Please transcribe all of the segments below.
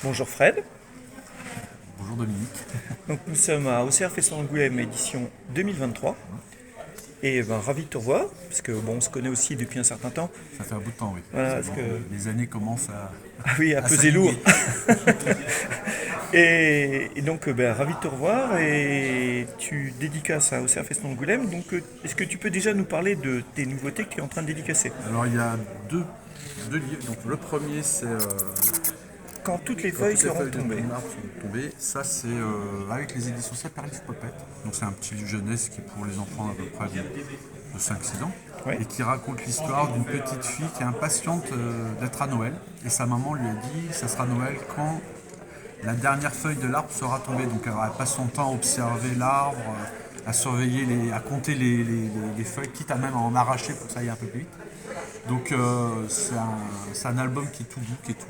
Bonjour Fred. Bonjour Dominique. Donc nous sommes à Auxerre Festin d'Angoulême édition 2023 et ravi de te revoir parce que bon on se connaît aussi depuis un certain temps. Ça fait un bout de temps, oui. Voilà, parce Bon, que les années commencent ah oui, à à peser lourd. s'aligner. Et donc ravi de te revoir et tu dédicaces à Auxerre Festin d'Angoulême. Donc est-ce que tu peux déjà nous parler de tes nouveautés que tu es en train de dédicacer? Alors il y a deux livres. Donc le premier c'est Quand toutes les Quand feuilles toutes les seront feuilles de tombées. ton arbre sont tombées. Ça c'est avec les éditions Saperlif Popette. Donc c'est un petit livre jeunesse qui est pour les enfants à peu près de 5-6 ans. Ouais. Et qui raconte l'histoire d'une petite fille qui est impatiente d'être à Noël. Et sa maman lui a dit ça sera Noël quand la dernière feuille de l'arbre sera tombée. Donc elle passe son temps à observer l'arbre, à surveiller, à compter les feuilles, quitte à même en arracher pour que ça aille un peu plus vite. Donc c'est un album qui est tout doux, qui est tout,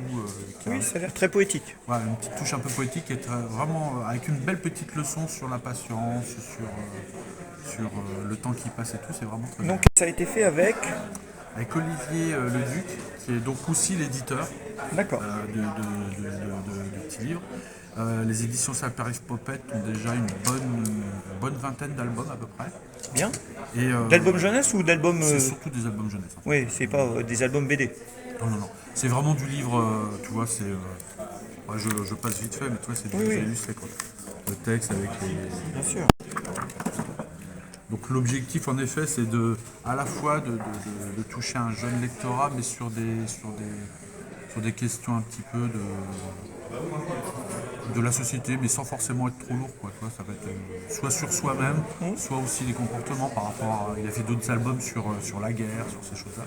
qui a Oui, ça a l'air très poétique. voilà, une petite touche un peu poétique, qui est vraiment avec une belle petite leçon sur la patience, sur le temps qui passe et tout. C'est vraiment très bien. Donc ça a été fait avec. Avec Olivier Leduc, qui est donc aussi l'éditeur D'accord. du petit livre. Les éditions Saperlif Popette ont déjà une bonne vingtaine d'albums à peu près. Bien. Et D'albums jeunesse ou d'albums. c'est surtout des albums jeunesse. En fait. Oui, c'est pas des albums BD. Non, non, non. C'est vraiment du livre, tu vois, c'est. Ouais, je passe vite fait, mais tu vois, c'est du Oui, livre oui. illustré quoi. Le texte avec les. Bien sûr. Donc l'objectif en effet c'est à la fois de toucher un jeune lectorat mais sur des questions un petit peu de la société mais sans forcément être trop lourd quoi. Tu vois, ça va être soit sur soi-même, soit aussi des comportements par rapport à. Il a fait d'autres albums sur la guerre, sur ces choses-là.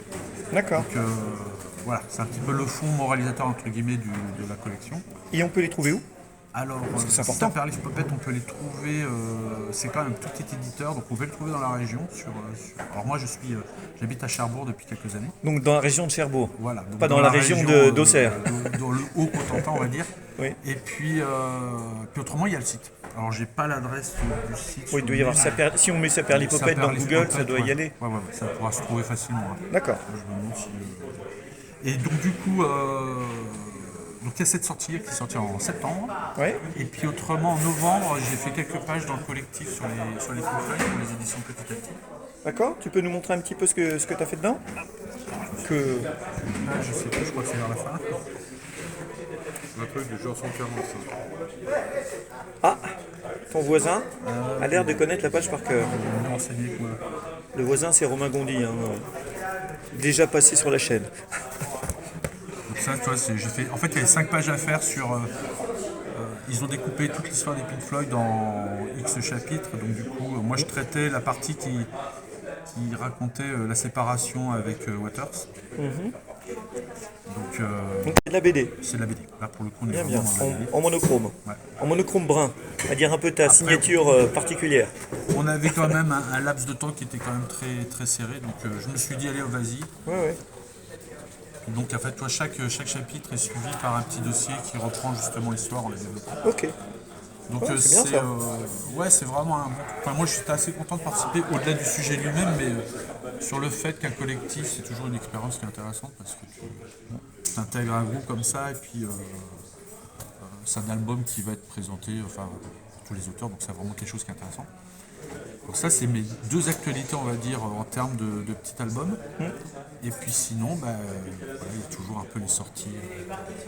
D'accord. Donc voilà, c'est un petit peu le fond moralisateur entre guillemets de la collection. Et on peut les trouver où? Alors, que c'est important. Saperlif Popette, on peut les trouver. C'est quand même un tout petit éditeur, donc on peut les trouver dans la région. Alors moi, j'habite à Cherbourg depuis quelques années. Donc dans la région de Cherbourg. Voilà. Donc Pas dans la région d'Auxerre. Dans le Haut-Cotentin, on va dire. Oui. Et puis autrement, il y a le site. Alors, j'ai pas l'adresse du site. Oui, il doit y avoir si on met Saperlipopette dans Google, ça doit y aller. Ouais, ça pourra se trouver facilement. Hein. D'accord. Je me demande si, Et donc du coup, donc il y a cette sortie qui est sortie en septembre. Oui. Et puis autrement, en novembre, j'ai fait quelques pages dans le collectif sur les Pink Floyd, pour les éditions Petit à Petit. D'accord. Tu peux nous montrer un petit peu ce que tu as fait dedans? Que... Là, je sais plus, je crois que c'est vers la fin. Un truc de genre 145. Ah, ton voisin a l'air de connaître la page par cœur. Mieux renseigné que moi. Le voisin, c'est Romain Gondy, hein, déjà passé sur la chaîne. Donc ça, tu vois, j'ai fait. En fait, il y avait 5 pages à faire sur. Ils ont découpé toute l'histoire des Pink Floyd en X chapitres. Donc du coup, moi, je traitais la partie qui racontait la séparation avec Waters. Donc Donc c'est de la BD. c'est de la BD. Là, pour le coup, on est Bien, bien. vraiment dans la BD. En monochrome. Ouais. En monochrome brun. À dire un peu ta Après, signature particulière. On avait quand même un laps de temps qui était quand même très, très serré, donc je me suis dit allez vas-y. Oui, oui. Donc en fait toi chaque chapitre est suivi par un petit dossier qui reprend justement l'histoire en la développant. Ok. Donc Ouais, c'est bien ça. ouais c'est vraiment un bon. Enfin moi j'étais assez content de participer au-delà du sujet lui-même, mais sur le fait qu'un collectif c'est toujours une expérience qui est intéressante parce que tu t'intègres un groupe comme ça et puis c'est un album qui va être présenté enfin pour tous les auteurs, donc c'est vraiment quelque chose qui est intéressant. Donc ça c'est mes deux actualités on va dire en termes de petit album. Et puis sinon voilà, il y a toujours un peu les sorties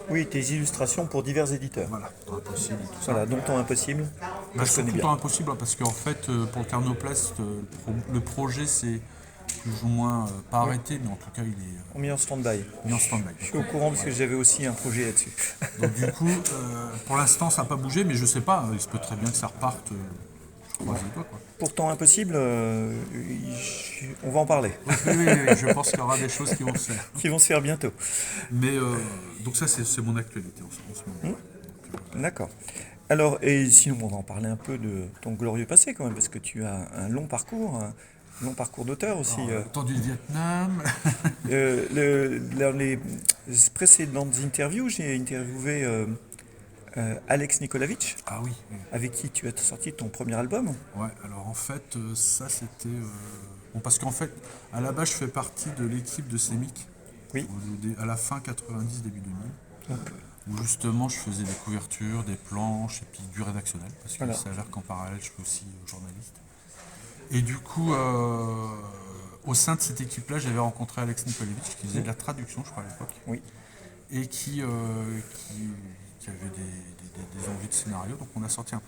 Oui, tes illustrations pour divers éditeurs. voilà, Temps Impossible et tout ça. Voilà, donc Temps Impossible. Bah, je connais surtout bien. Temps Impossible hein, parce qu'en fait pour le Carnoplast le projet c'est plus ou moins pas arrêté mais en tout cas il est On mis en stand-by. mis en stand-by. Je suis au courant parce que j'avais aussi un projet là-dessus. Donc du coup pour l'instant ça n'a pas bougé mais je sais pas, il se peut très bien que ça reparte, je croise les doigts quoi. Pour Temps Impossible, on va en parler. Oui, je pense qu'il y aura des choses qui vont se faire. Qui vont se faire bientôt. Mais donc ça c'est mon actualité en ce moment. D'accord. Alors, et sinon, on va en parler un peu de ton glorieux passé quand même, parce que tu as un long parcours d'auteur aussi. Le temps du Vietnam. Dans les précédentes interviews, j'ai interviewé Alex Nikolavitch, Ah oui, oui. avec qui tu as sorti ton premier album. Ouais, alors en fait, ça c'était. Bon, parce qu'en fait, à la base, je fais partie de l'équipe de CEMIC Oui. à la fin 90, début 2000. où justement je faisais des couvertures, des planches et puis du rédactionnel, parce qu'il Voilà. s'avère qu'en parallèle je suis aussi journaliste. Et du coup, au sein de cette équipe-là, j'avais rencontré Alex Nikolievich qui faisait de la traduction, je crois, à l'époque, Oui. et qui avait des envies de scénario. Donc on a sorti un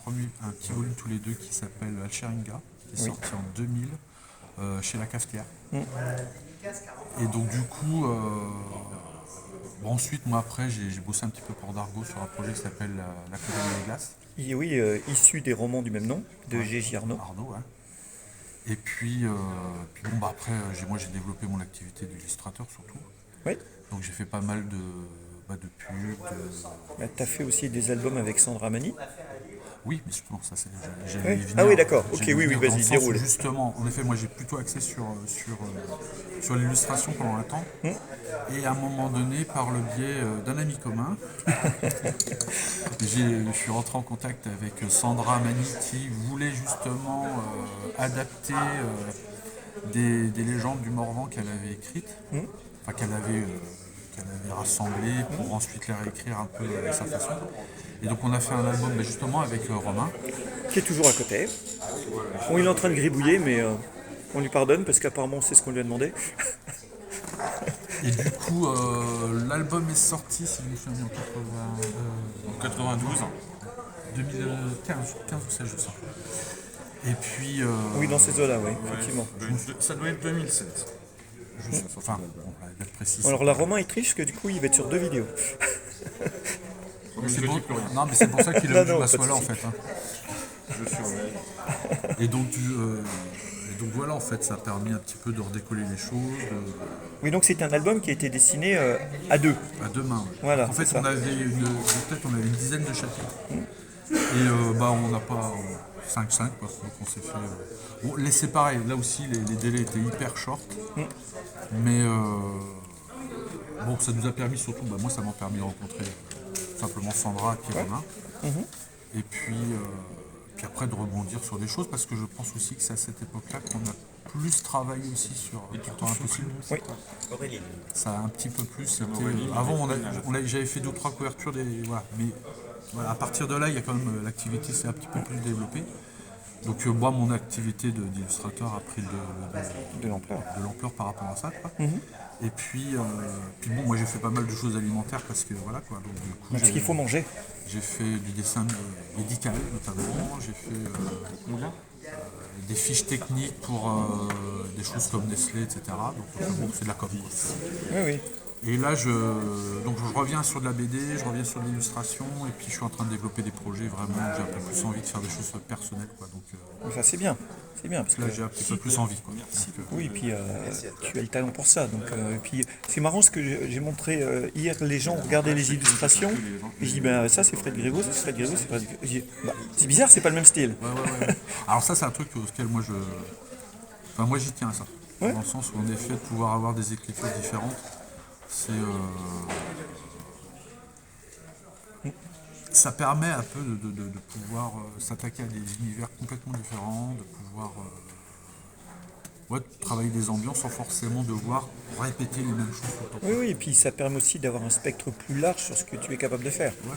petit volume tous les deux qui s'appelle Alcheringa, qui est Oui. sorti en 2000 chez La Cafetière. Mm. Et donc du coup, bon, ensuite moi après j'ai bossé un petit peu pour Dargo sur un projet qui s'appelle l'Académie des Glaces. Et oui, issu des romans du même nom, de G.J. Arnaud. Arnaud, ouais. Et puis bon, bah après, moi j'ai développé mon activité d'illustrateur surtout. Oui. Donc j'ai fait pas mal de pubs. Bah, tu as fait aussi des albums avec Sandra Mani. Oui, mais justement, ça c'est. Oui. Y venir, Ah oui, d'accord. Ok, j'allais y oui, venir oui, dans le vas-y, sens où, déroule. justement, en effet, moi j'ai plutôt axé sur l'illustration pendant un temps. Et à un moment donné, par le biais d'un ami commun, je suis rentré en contact avec Sandra Mani qui voulait justement adapter des légendes du Morvan qu'elle avait écrites, enfin qu'elle avait rassemblées pour ensuite les réécrire un peu à sa façon. Et donc on a fait un album justement avec Romain. Qui est toujours à côté. Bon, il est en train de gribouiller, mais on lui pardonne parce qu'apparemment c'est ce qu'on lui a demandé. Et du coup, l'album est sorti, si je me souviens bien, en 92. 2015, 15 ou 16, je sais. Et puis, Oui, dans ces eaux-là, oui, effectivement. Ça doit être 2007. enfin, bon, la date précise. Alors là, Romain il triche parce que du coup il va être sur 2 vidéos. C'est Je bon- dis plus rien. Non, mais c'est pour ça qu'il Non, a voulu non, que pas je de sois là en souci. fait. Hein. Je surveille. Et donc voilà, en fait, ça a permis un petit peu de redécoller les choses, Oui, donc c'est un album qui a été dessiné à deux. à deux mains. Ouais. Voilà, En fait, c'est ça. on avait peut-être on avait une dizaine de chapitres. Et bah on n'a pas 5-5 quoi. Donc on s'est fait. Bon, les séparer, là aussi les délais étaient hyper short. Mais bon, ça nous a permis surtout, bah, moi ça m'a permis de rencontrer simplement Sandra qui est Romain. Et puis après de rebondir sur des choses parce que je pense aussi que c'est à cette époque-là qu'on a plus travaillé aussi sur le temps impossible. Oui. Ça a un petit peu plus été, avant j'avais fait 2 ou 3 couvertures voilà, mais voilà, à partir de là il y a quand même l'activité s'est un petit peu plus développée. Donc moi mon activité d'illustrateur a pris De l'ampleur. de l'ampleur par rapport à ça quoi. Et puis bon moi j'ai fait pas mal de choses alimentaires parce que voilà quoi. Donc du coup Parce qu'il faut manger. j'ai fait du dessin médical notamment, j'ai fait des fiches techniques pour des choses comme Nestlé, etc. Donc bon, c'est de la com. Oui, oui. Et là, donc je reviens sur de la BD, je reviens sur de l'illustration, et puis je suis en train de développer des projets vraiment où j'ai un peu plus envie de faire des choses personnelles. Quoi. Donc Enfin, c'est bien. C'est bien. Parce que, là, j'ai un petit peu plus envie. Quoi. Donc, oui, et puis tu as le talent pour ça. Donc, et puis c'est marrant ce que j'ai montré hier. Les gens regardaient les illustrations. Et je dis, ben ça c'est Fred Grégo, c'est Fred Grégo, c'est Fred Grégo. Je dis, bah, c'est bizarre, c'est pas le même style. ouais. Alors ça, c'est un truc auquel moi Enfin, moi j'y tiens à ça. Ouais. Dans le sens où en effet, de pouvoir avoir des écritures différentes, c'est... ça permet un peu de pouvoir s'attaquer à des univers complètement différents, de pouvoir travailler des ambiances sans forcément devoir répéter les mêmes choses tout le temps. Oui, oui, et puis ça permet aussi d'avoir un spectre plus large sur ce que tu es capable de faire. Ouais.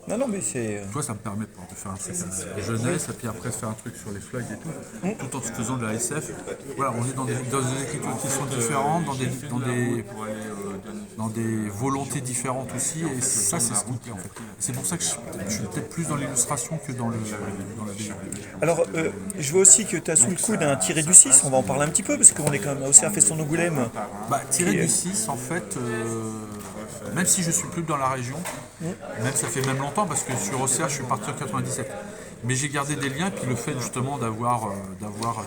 Non, non, mais c'est. Toi, ça me permet de faire un truc à la jeunesse, et puis après de faire un truc sur les flags et tout en faisant de la SF. Voilà, on est dans des écritures qui sont différentes, dans des volontés différentes aussi, et ça, c'est ce qui me plaît en fait. C'est pour ça que je suis peut-être plus dans l'illustration que dans la BD. Alors, je vois aussi que tu as sous le coude un tiré du 6, on va en parler un petit peu, parce qu'on est quand même aussi à Feston d'Angoulême. Bah, tiré du 6, en fait, même si je suis plus dans la région, même ça fait même longtemps parce que sur Auxerre je suis parti en 97. Mais j'ai gardé des liens, puis le fait justement d'avoir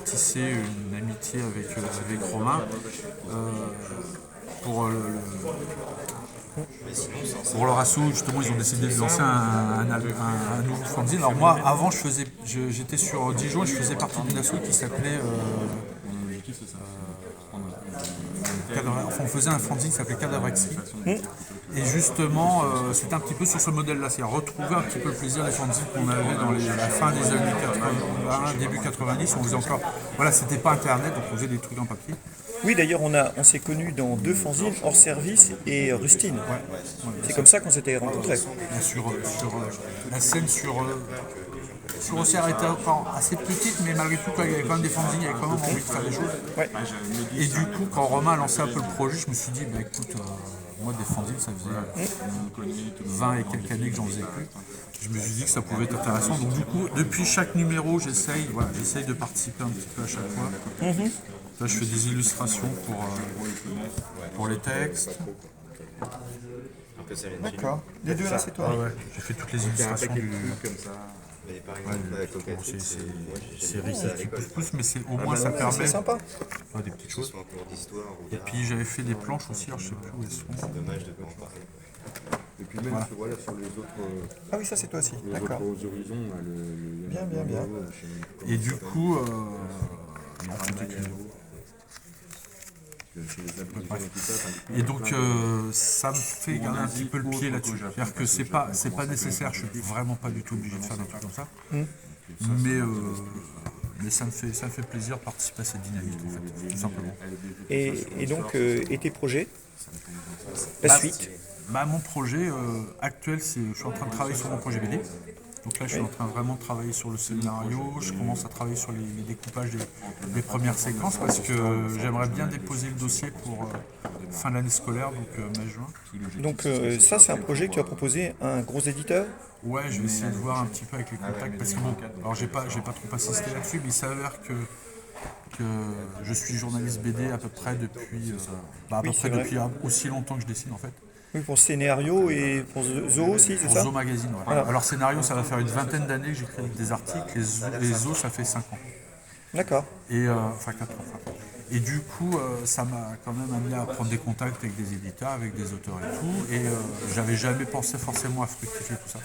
tissé une amitié avec Romain pour leur assaut, justement ils ont décidé de lancer un nouveau fanzine. Alors moi avant j'étais sur Dijon et je faisais partie d'une asso qui s'appelait on faisait un fanzine qui s'appelait Cadavrexi. Et justement, c'était un petit peu sur ce modèle-là, c'est-à-dire retrouver un petit peu le plaisir des fanzines qu'on avait dans la fin des années 80, début 90. On faisait encore. Voilà, c'était pas internet, donc on faisait des trucs en papier. Oui, d'ailleurs, on s'est connus dans 2 fanzines, Hors Service et Rustine. C'est comme ça qu'on s'était rencontrés. Et sur la scène sur Auxerre était encore assez petite, mais malgré tout, il y avait quand même des fanzines, il y avait quand même envie de faire des choses. Ouais. Et du coup, quand Romain a lancé un peu le projet, je me suis dit, bah écoute, moi des fanzines, ça faisait 20 et quelques années que j'en faisais plus. Je me suis dit que ça pouvait être intéressant. Donc du coup, depuis chaque numéro, j'essaye de participer un petit peu à chaque fois. Là, je fais des illustrations pour les textes. D'accord. Les deux là, c'est toi. Ouais, j'ai fait toutes les illustrations du. Mais par exemple, Bon, c'est risqué, pousse, mais au moins ça permet C'est sympa. des petites choses. en cours d'histoire ou Et puis j'avais fait des planches aussi, alors je sais plus où elles sont. dommage de pas en parler. Et puis même voilà, sur les autres, Ah oui, ça c'est toi aussi. D'accord. horizons, là, Bien, bien, bien. Et du coup, chez les abrutis et tout ça, et donc ça me fait garder un petit peu le pied là-dessus. C'est-à-dire que c'est pas nécessaire, je suis vraiment pas du tout obligé de faire des trucs comme ça. Mais ça me fait plaisir de participer à cette dynamique en fait, tout simplement. Et donc, et tes projets? La suite? Mon projet actuel, je suis en train de travailler sur mon projet BD. Donc là, je suis en train vraiment de travailler sur le scénario. Je commence à travailler sur les découpages des premières séquences parce que j'aimerais bien déposer le dossier pour fin de l'année scolaire, donc mai-juin. Donc ça, c'est un projet que tu as proposé à un gros éditeur? Ouais, je vais essayer de voir un petit peu avec les contacts parce que bon, alors j'ai pas trop assisté là-dessus, mais il s'avère que je suis journaliste BD à peu près depuis c'est vrai. depuis aussi longtemps que je dessine en fait. Oui, pour Scénario et pour Zoo aussi, c'est Pour ça? Zo Magazine, ouais. Alors scénario, ça va faire une vingtaine d'années que j'écris des articles, les Zo, ça fait 5 ans. D'accord. Et, enfin 4 ans. Et du coup, ça m'a quand même amené à prendre des contacts avec des éditeurs, avec des auteurs et tout. Et j'avais jamais pensé forcément à fructifier tout ça.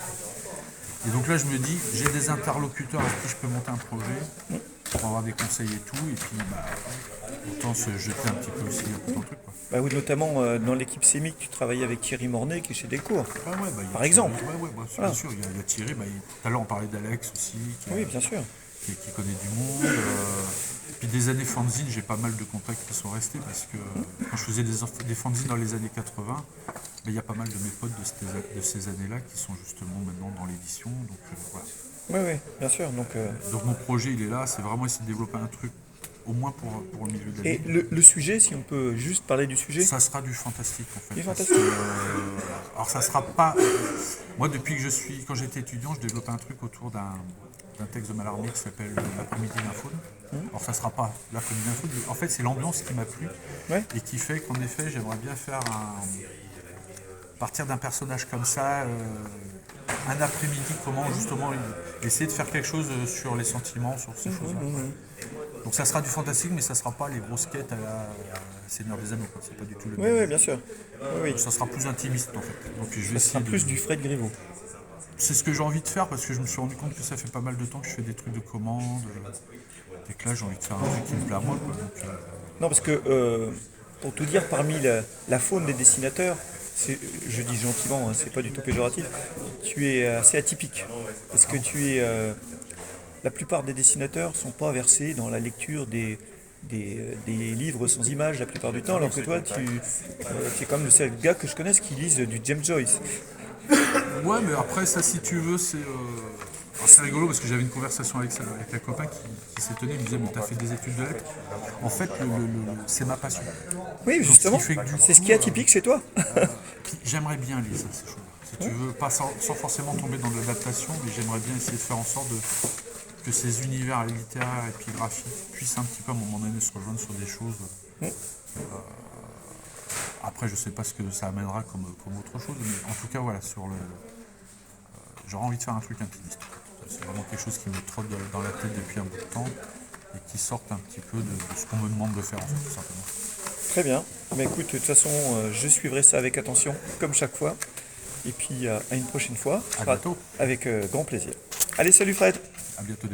Et donc là, je me dis, j'ai des interlocuteurs avec qui je peux monter un projet pour avoir des conseils et tout. Et puis, autant se jeter un petit peu aussi dans le truc, quoi. Bah oui, notamment dans l'équipe Sémic, tu travailles avec Thierry Mornay qui est chez Delcourt. Il y a Par exemple. Thierry, bien sûr, il y a Thierry. Tout à l'heure, on parlait d'Alex aussi, Oui, bien sûr. qui connaît du monde. Puis des années fanzine, j'ai pas mal de contacts qui sont restés parce que quand je faisais des fanzines dans les années 80, il y a pas mal de mes potes de ces années-là qui sont justement maintenant dans l'édition. Donc voilà. Oui, oui, bien sûr. Donc, Donc mon projet, il est là, c'est vraiment essayer de développer un truc, au moins pour le milieu de et l'année. le sujet, si on peut juste parler du sujet? Ça sera du fantastique en fait. Du parce fantastique. que, alors ça sera pas. Moi, depuis que quand j'étais étudiant, je développais un truc autour d'un texte de Mallarmé qui s'appelle L'après-midi d'un faune. Alors ça sera pas l'après-midi d'un faune, mais en fait c'est l'ambiance qui m'a plu Ouais. et qui fait qu'en effet j'aimerais bien faire partir d'un personnage comme ça, un après-midi, comment justement essayer de faire quelque chose sur les sentiments, sur ces choses-là. Donc ça sera du fantastique, mais ça sera pas les grosses quêtes à la Seigneur des Anneaux, quoi. C'est pas du tout le Oui, même. oui, bien sûr. Oui, oui. Ça sera plus intimiste en fait. Donc je vais Ça sera essayer plus du Fred Griveaux. C'est ce que j'ai envie de faire parce que je me suis rendu compte que ça fait pas mal de temps que je fais des trucs de commande. Et que là j'ai envie de faire un truc qui me plaît à moi, quoi. Donc, Non, parce que, pour tout dire, parmi la faune des dessinateurs, je dis gentiment, hein, c'est pas du tout péjoratif, tu es assez atypique. Parce que la plupart des dessinateurs sont pas versés dans la lecture des livres sans images la plupart du temps, alors que toi, tu es comme le seul gars que je connaisse qui lise du James Joyce. ouais, mais après ça, si tu veux, c'est rigolo parce que j'avais une conversation avec un copain qui s'étonnait, il me disait mais t'as fait des études de lettres. En fait, c'est ma passion. Oui, justement, fait que du c'est ce coup, qui est atypique chez toi. Puis j'aimerais bien lire ça, ces choses. Si tu veux, pas sans forcément tomber dans l'adaptation, mais j'aimerais bien essayer de faire en sorte que ces univers littéraires et puis graphiques puissent un petit peu à un moment donné se rejoindre sur des choses. Après, je sais pas ce que ça amènera comme autre chose, mais en tout cas, voilà, j'aurais envie de faire un truc intimiste. C'est vraiment quelque chose qui me trotte dans la tête depuis un bout de temps et qui sorte un petit peu de ce qu'on me demande de faire, en fait, tout simplement. Très bien. Mais écoute, de toute façon, je suivrai ça avec attention, comme chaque fois. Et puis à une prochaine fois. À bientôt. Avec grand plaisir. Allez, salut Fred. À bientôt.